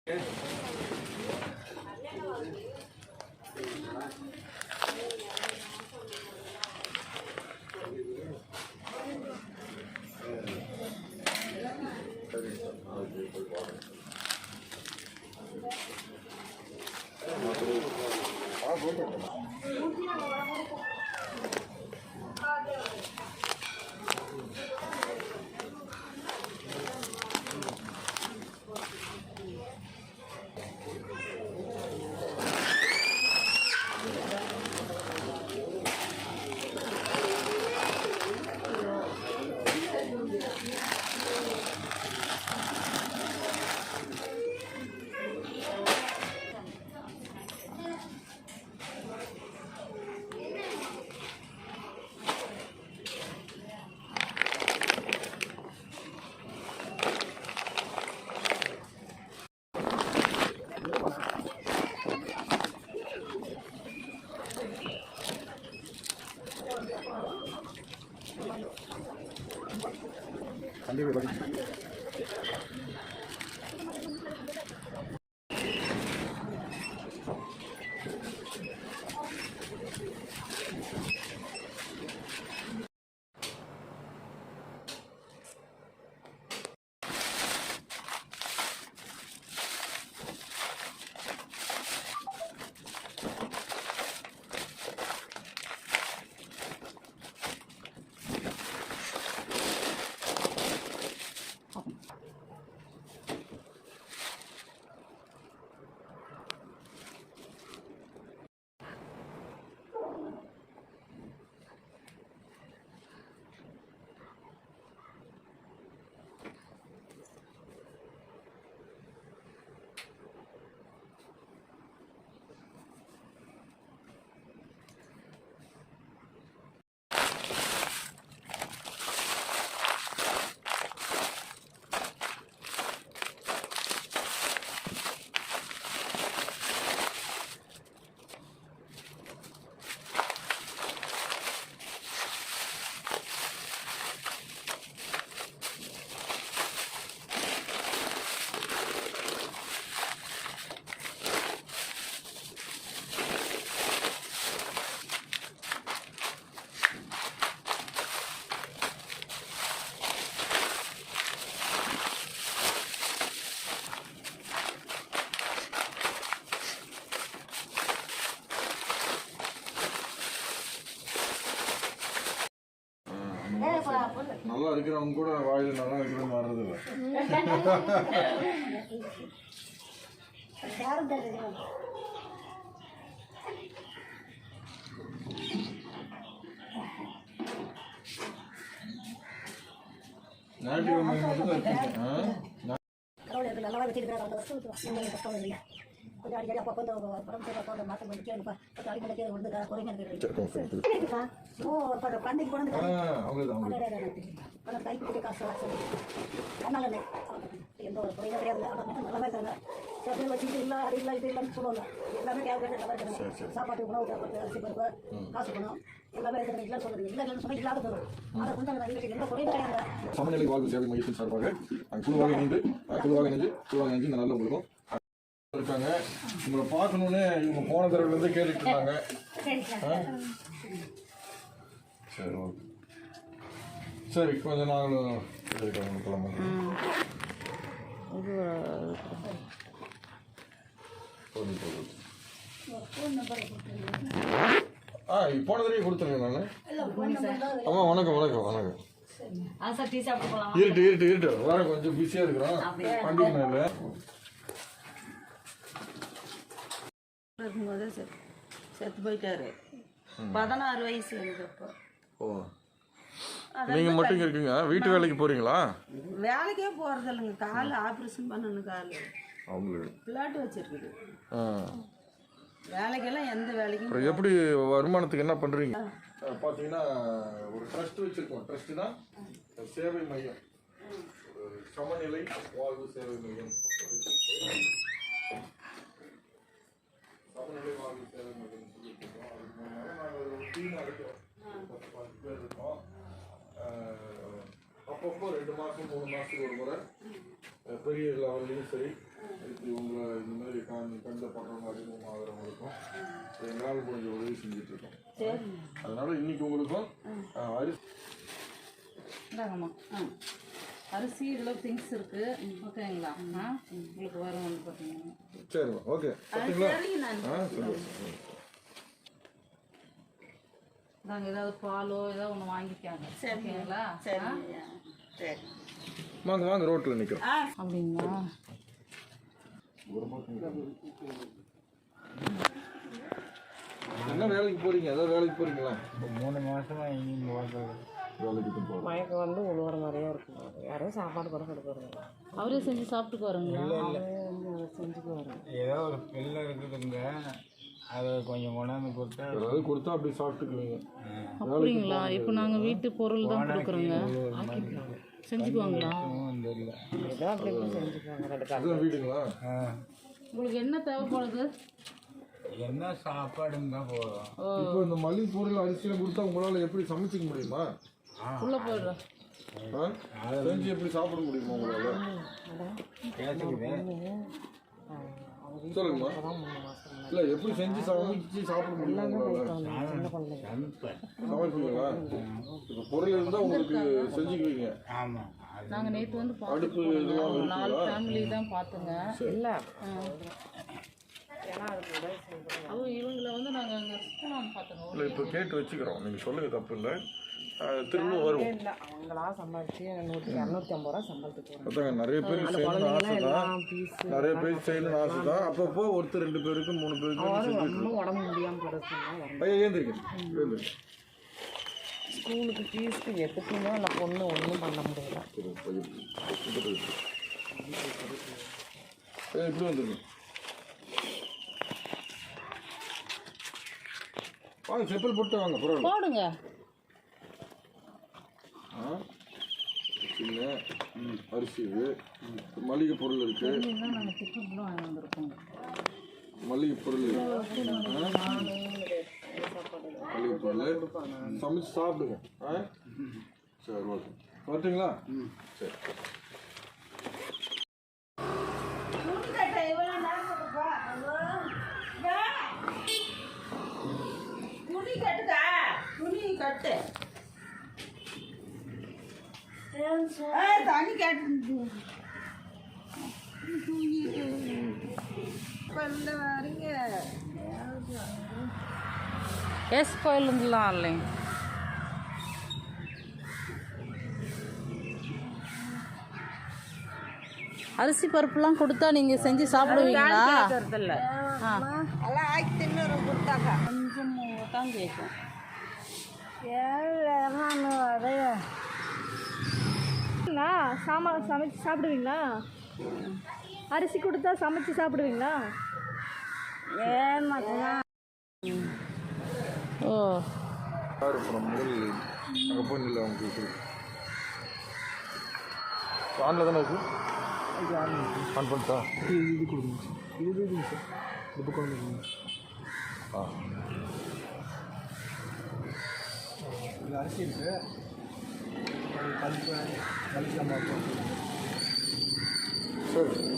நல்லா இருக்கிறவங்க கூட வாயில் நல்லா இருக்கிறவங்க வர்றது இல்லை. கொஞ்சம் அடிக்கடி அப்போ வந்து உடம்பு சரியாக மாற்றம் பண்ணி கேளுப்பா கொஞ்சம் அடிக்கடி கேள்வி வந்து குறைங்க குழந்தைக்கு கொண்டு கைப்பிடிக்க காசு அதனால எந்த ஒரு குறையும் கிடையாது நல்லாவே இருக்காங்க சில பேர் வச்சுக்கிட்டு இல்லை அது இல்லை இது இல்லைன்னு சொல்லுவாங்க எல்லாமே தேவையான நல்லா இருக்காங்க சாப்பாட்டு உணவு அரிசி பருப்பு காசு பணம் எல்லாமே இருக்கிறது இல்லை சொல்லுறது இல்லை இல்லைன்னு சொன்னால் இல்லாத தரும் அதை கொஞ்சம் எந்த குறையும் கிடையாது. சமநிலை வாழ்வு சேவை மையத்தின் சார்பாக குழுவாக இணைந்து இந்த நல்ல கொடுக்கும் இருக்காங்க. உங்களை பார்க்கணுன்னு இவங்க போன தடவைலேருந்து கேட்டுட்டு இருந்தாங்க. சரி ஓகே சரி கொஞ்சம் நாங்களும் கிளம்ப போன தடவை கொடுத்துருங்க நான். ஆமாம் வணக்கம் வணக்கம் வணக்கம். இருட்டு வேற கொஞ்சம் பிஸியாக இருக்கிறோம் பண்டிகை நாள். இருக்கும்போது செத்து போயிட்டாரு. 16 வயசு எனக்கு அப்போ. ஓ நீங்க மட்டும் இருக்கீங்க, வீட்டு வேலைக்கு போறீங்களா? வேலைக்கே போறது இல்லைங்க, கால் ஆப்ரேஷன் பண்ணணும், கால் பிளாட் வச்சிருக்குது. வேலைக்கெல்லாம் எந்த வேலைக்கும். எப்படி வருமானத்துக்கு என்ன பண்றீங்க? பாத்தீங்கன்னா ஒரு ட்ரஸ்ட் வச்சிருக்கோம். ட்ரஸ்ட்னா சேவை மையம், சமநிலை வாழ்வு சேவை மையம். சமநிலை வாழ்வு சேவை மையம் சொல்லியிருக்கோம். அதுக்கு முன்னாடி நாங்கள் ஒரு டீம் அடிக்கிறோம், 10 பேர் இருக்கோம். அப்பப்போ 2 மாதம் 3 மாதத்துக்கு ஒரு முறை பெரிய லெவல்லையும் சரி இப்படி உங்களை கண்ட படுறவங்க அறிமுகம் ஆகிறவங்களுக்கும் எங்களால் முடிஞ்ச உதவி செஞ்சுட்டு இருக்கோம். சரி அதனால இன்னைக்கு உங்களுக்கும் அரிசி இந்தாங்கம்மா. அரிசி இதில் திங்ஸ் இருக்குது. ஓகேங்களா? உங்களுக்கு வரும் வந்து பார்த்தீங்கன்னா. சரிம்மா, ஓகே. பார்த்தீங்களா? சரிங்க. நாங்கள் ஏதாவது பாலோ ஏதாவது ஒன்று வாங்கிக்காங்க. ஓகேங்களா? சரி. வாங்க வாங்க, ரோட்டில் நிற்கிறோம். அப்படிங்களா? என்ன வேலைக்கு போறீங்க? ஏதாவது வேலைக்கு போறீங்களா? 3 மாசமா எங்கேயும் வேலைக்கு தான் போகிறோம். மயக்கம் வந்து உழுவுற மாதிரியே இருக்கும். யாரும் சாப்பாடு கூட கொடுக்குறாங்க. அவரே செஞ்சு சாப்பிட்டுக்கு வருங்களா? செஞ்சுக்குவாங்க. ஏதோ ஒரு பிள்ளை இருக்குதுங்க, அதை கொஞ்சம் கொண்டாந்து கொடுத்தா ஏதாவது கொடுத்தா அப்படி சாப்பிட்டுக்குவீங்க. அப்படிங்களா? இப்போ நாங்கள் வீட்டு பொருள் தான் கொடுக்குறோங்க. செஞ்சுக்குவாங்களா? தெரியல. ஏதோ அப்படி இப்படி செஞ்சுக்குவாங்க. 2 காசு. அதுதான் வீடுங்களா? உங்களுக்கு என்ன தேவைப்படுது? என்ன சாப்பாடுங்க போதும். இப்போ இந்த மளிகை பொருள் அரிசியில் கொடுத்தா உங்களால் எப்படி சமைச்சிக்க முடியுமா? உள்ளே போயிடுறோம். செஞ்சு எப்படி சாப்பிட முடியுமா உங்களால்? சொல்லுங்கம்மா. இல்லை, எப்படி செஞ்சு சமைச்சு சாப்பிட முடியுமா உங்களால்? சமைப்பீங்களா? இப்போ பொருள் இருந்தால் உங்களுக்கு செஞ்சுக்குவீங்க. ஆமாம். நாங்கள் நேற்று வந்து அடுப்பு பார்த்துட்டு இதெல்லாம் 4 ஃபேமிலி தான் பார்த்துங்க. இல்லை இவங்களை வந்து நாங்கள் அங்கே ஸ்கூலான்னு பார்த்துங்க. இல்லை, இப்போ கேட்டு வச்சுக்கிறோம். நீங்கள் சொல்லுங்க, தப்பு இல்லை. திரும்ப வருவோம். இல்லை அவங்களா சம்பாதிச்சு 250 ரூபா சம்பளத்துக்கு வரும். அதாங்க, நிறைய பேர் செய்யணும்னு ஆசை தான். நிறைய பேர் செய்யணும்னு ஆசை தான். அப்பப்போ ஒருத்தர் 2 பேருக்கு 3 பேருக்கு ரொம்ப உடம்பு முடியாமல் போடுறதுனா ஐயா ஏந்திரிங்க. ஸ்கூலுக்கு ஃபீஸ்க்கு எதுக்குமே அந்த பொண்ணு ஒன்றும் பண்ண முடியல. இப்படி வந்துருங்க. வாங்க, செப்பல் போட்டு வாங்க. பரவாயில்ல. போடுங்க. அரிசி இது, மளிகை பொருள் இருக்கு. நாங்கள் டிஃபன் வாங்கி வந்திருக்கோம். மளிகை பொருள் மளிகை பொருள் சமைச்சு சாப்பிடுங்க. சரி, ஓகே. வரட்டுங்களா? சரி. தண்ணி கேட்டு வரீங்க. எஸ் கோயிலுங்களாம் இல்லைங்க. அரிசி பருப்புலாம் கொடுத்தா நீங்கள் செஞ்சு சாப்பிடுவீங்களா? எல்லாம் ஆக்கி தின்னு கொடுத்தாங்க. கொஞ்சம் தான் கேட்கும். சமைச்சு சாப்பிடுவீங்களா? அரிசி கொடுத்தா சமைச்சு சாப்பிடுவீங்களா? ஓ, அங்கே போய் இல்லை உங்களுக்கு ஆனில் தானே இருக்கு. ஆன் பண்ணிட்டா இது கொடுங்க. இது சார் இது குழம்பு. இது அரிசி இருக்குது. சரி.